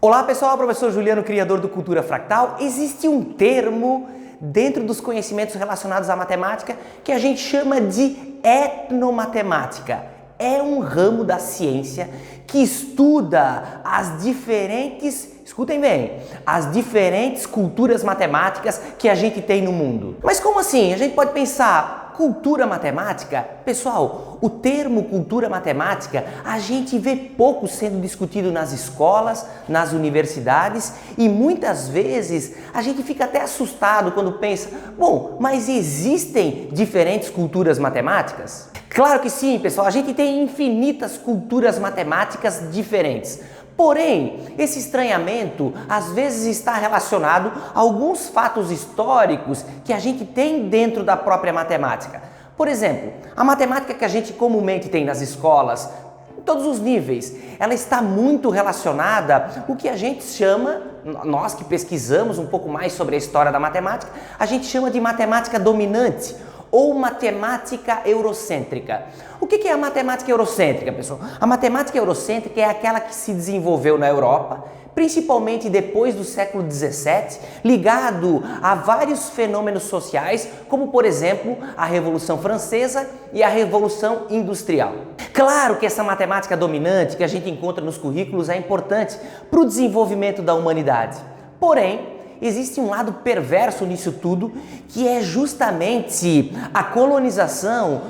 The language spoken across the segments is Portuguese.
Olá pessoal, professor Juliano, criador do Cultura Fractal. Existe um termo dentro dos conhecimentos relacionados à matemática que a gente chama de etnomatemática. É um ramo da ciência que estuda as diferentes, escutem bem, as diferentes culturas matemáticas que a gente tem no mundo. Mas como assim? A gente pode pensar, cultura matemática? Pessoal, o termo cultura matemática a gente vê pouco sendo discutido nas escolas, nas universidades e muitas vezes a gente fica até assustado quando pensa, bom, mas existem diferentes culturas matemáticas? Claro que sim, pessoal, a gente tem infinitas culturas matemáticas diferentes. Porém, esse estranhamento às vezes está relacionado a alguns fatos históricos que a gente tem dentro da própria matemática. Por exemplo, a matemática que a gente comumente tem nas escolas, em todos os níveis, ela está muito relacionada ao que a gente chama, nós que pesquisamos um pouco mais sobre a história da matemática, a gente chama de matemática dominante ou matemática eurocêntrica. O que é a matemática eurocêntrica, pessoal? A matemática eurocêntrica é aquela que se desenvolveu na Europa, principalmente depois do século XVII, ligado a vários fenômenos sociais, como por exemplo a Revolução Francesa e a Revolução Industrial. Claro que essa matemática dominante que a gente encontra nos currículos é importante para o desenvolvimento da humanidade. Porém, existe um lado perverso nisso tudo, que é justamente a colonização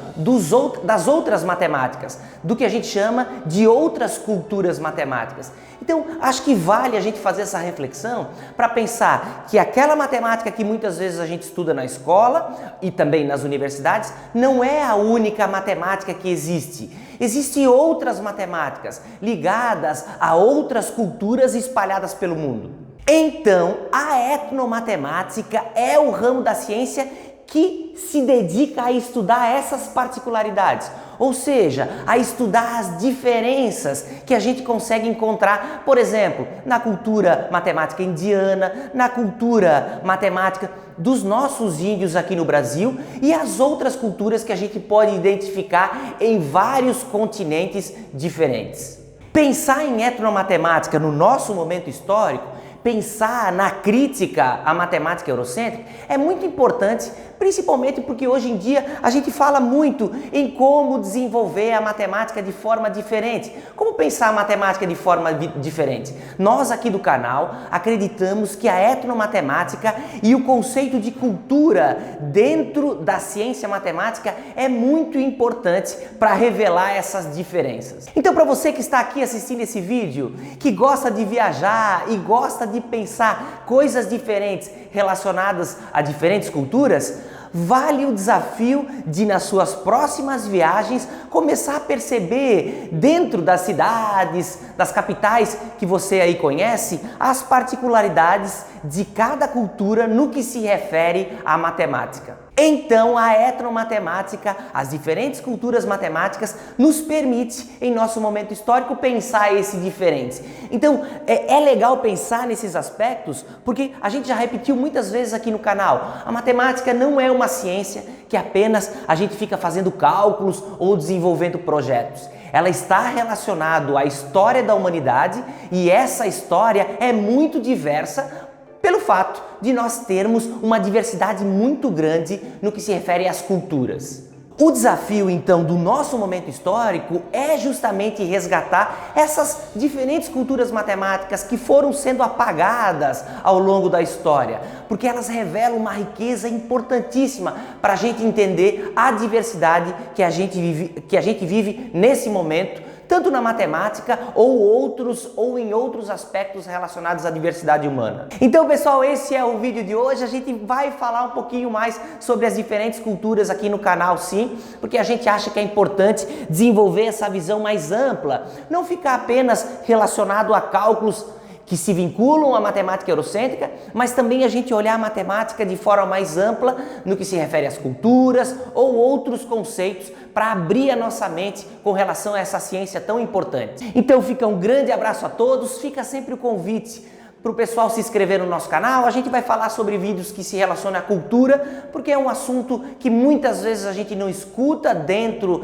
das outras matemáticas, do que a gente chama de outras culturas matemáticas. Então, acho que vale a gente fazer essa reflexão para pensar que aquela matemática que muitas vezes a gente estuda na escola e também nas universidades não é a única matemática que existe. Existem outras matemáticas ligadas a outras culturas espalhadas pelo mundo. Então, a etnomatemática é o ramo da ciência que se dedica a estudar essas particularidades, ou seja, a estudar as diferenças que a gente consegue encontrar, por exemplo, na cultura matemática indiana, na cultura matemática dos nossos índios aqui no Brasil e as outras culturas que a gente pode identificar em vários continentes diferentes. Pensar em etnomatemática no nosso momento histórico, pensar na crítica à matemática eurocêntrica é muito importante, principalmente porque hoje em dia a gente fala muito em como desenvolver a matemática de forma diferente. Como pensar a matemática de forma diferente? Nós aqui do canal acreditamos que a etnomatemática e o conceito de cultura dentro da ciência matemática é muito importante para revelar essas diferenças. Então, para você que está aqui assistindo esse vídeo, que gosta de viajar e gosta de pensar coisas diferentes relacionadas a diferentes culturas, vale o desafio de, nas suas próximas viagens, começar a perceber dentro das cidades, das capitais que você aí conhece, as particularidades de cada cultura no que se refere à matemática. Então, a etnomatemática, as diferentes culturas matemáticas, nos permite, em nosso momento histórico, pensar esse diferente. Então, é legal pensar nesses aspectos, porque a gente já repetiu muitas vezes aqui no canal, a matemática não é uma ciência que apenas a gente fica fazendo cálculos ou desenvolvendo projetos. Ela está relacionada à história da humanidade e essa história é muito diversa pelo fato de nós termos uma diversidade muito grande no que se refere às culturas. O desafio, então, do nosso momento histórico é justamente resgatar essas diferentes culturas matemáticas que foram sendo apagadas ao longo da história, porque elas revelam uma riqueza importantíssima para a gente entender a diversidade que a gente vive nesse momento, tanto na matemática ou em outros aspectos relacionados à diversidade humana. Então, pessoal, esse é o vídeo de hoje. A gente vai falar um pouquinho mais sobre as diferentes culturas aqui no canal, sim, porque a gente acha que é importante desenvolver essa visão mais ampla, não ficar apenas relacionado a cálculos que se vinculam à matemática eurocêntrica, mas também a gente olhar a matemática de forma mais ampla no que se refere às culturas ou outros conceitos para abrir a nossa mente com relação a essa ciência tão importante. Então fica um grande abraço a todos, fica sempre o convite para o pessoal se inscrever no nosso canal. A gente vai falar sobre vídeos que se relacionam à cultura, porque é um assunto que muitas vezes a gente não escuta dentro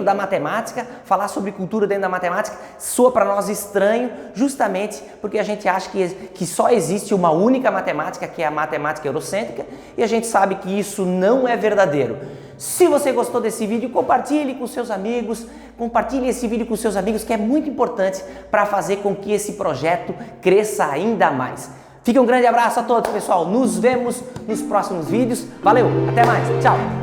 da matemática. Falar sobre cultura dentro da matemática soa para nós estranho, justamente porque a gente acha que só existe uma única matemática, que é a matemática eurocêntrica, e a gente sabe que isso não é verdadeiro. Se você gostou desse vídeo, compartilhe com seus amigos, compartilhe esse vídeo com seus amigos, que é muito importante para fazer com que esse projeto cresça ainda mais. Fique um grande abraço a todos, pessoal. Nos vemos nos próximos vídeos. Valeu, até mais, tchau!